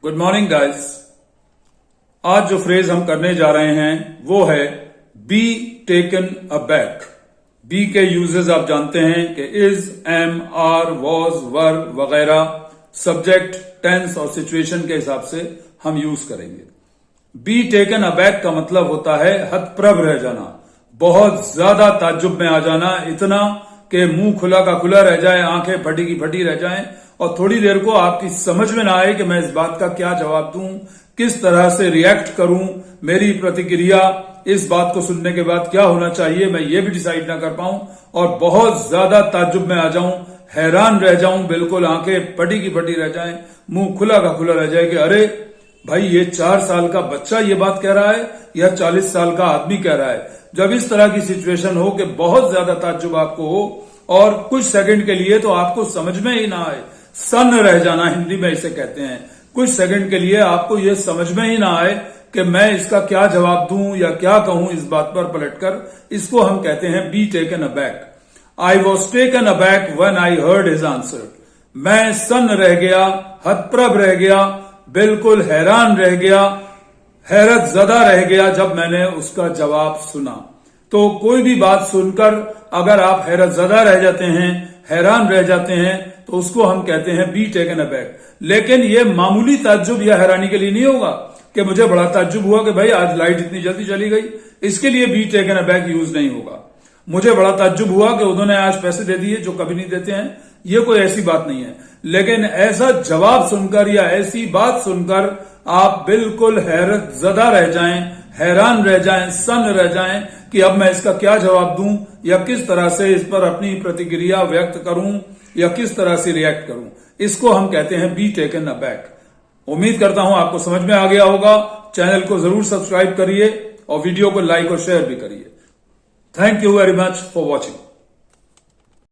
Good morning guys. आज जो phrase हम करने जा रहे हैं वो है बी टेकन अबैक। बी के यूजेस आप जानते हैं कि इज, एम, आर, वॉज, वर वगैरह सब्जेक्ट, टेंस और सिचुएशन के हिसाब से हम यूज करेंगे। बी टेकन अबैक का मतलब होता है हतप्रभ रह जाना, बहुत ज्यादा ताज्जुब में आ जाना, इतना कि मुंह खुला का खुला रह जाए, आंखें फटी की फटी रह जाएं और थोड़ी देर को आपकी समझ में ना आए कि मैं इस बात का क्या जवाब दूं, किस तरह से रिएक्ट करूं, मेरी प्रतिक्रिया इस बात को सुनने के बाद क्या होना चाहिए, मैं ये भी डिसाइड ना कर पाऊं और बहुत ज्यादा ताज्जुब में आ जाऊं, हैरान रह जाऊं, बिल्कुल आंखें फटी की फटी रह जाएं, मुंह खुला का खुला रह जाए कि अरे भाई ये 4 साल का बच्चा ये बात कह रहा है या 40 साल का आदमी कह रहा है। जब इस तरह की सिचुएशन हो कि बहुत ज्यादा ताज्जुब आपको हो और कुछ सेकंड के लिए तो आपको समझ में ही ना आए, सन्न रह जाना हिंदी में इसे कहते हैं, कुछ सेकंड के लिए आपको यह समझ में ही ना आए कि मैं इसका क्या जवाब दूं या क्या कहूं इस बात पर पलटकर, इसको हम कहते हैं be taken aback. I was taken aback when I heard his answer. मैं सन्न रह गया, हतप्रभ रह गया, बिल्कुल हैरान रह गया, हैरत ज़दा रह गया जब मैंने उसका जवाब सुना। तो कोई भी बात सुनकर अगर आप हैरत ज़दा रह जाते हैं, हैरान रह जाते हैं, तो उसको हम कहते हैं बी टेकन अबैक। लेकिन ये मामूली ताज्जुब या हैरानी के लिए नहीं होगा कि मुझे बड़ा ताज्जुब हुआ कि भाई आज लाइट इतनी जल्दी चली गई, इसके लिए बी टेकन अबैक यूज नहीं होगा। मुझे बड़ा ताज्जुब हुआ कि उन्होंने आज पैसे दे दिए जो कभी नहीं देते हैं, ये कोई ऐसी बात नहीं है। लेकिन ऐसा जवाब सुनकर या ऐसी बात सुनकर आप बिल्कुल हैरत ज़दा रह जाएं, हैरान रह जाएं, सन्न रह जाएं कि अब मैं इसका क्या जवाब दूं या किस तरह से इस पर अपनी प्रतिक्रिया व्यक्त करूं या किस तरह से रिएक्ट करूं, इसको हम कहते हैं बी टेकन अबैक। उम्मीद करता हूं आपको समझ में आ गया होगा। चैनल को जरूर सब्सक्राइब करिए और वीडियो को लाइक और शेयर भी करिए। Thank you very much for watching.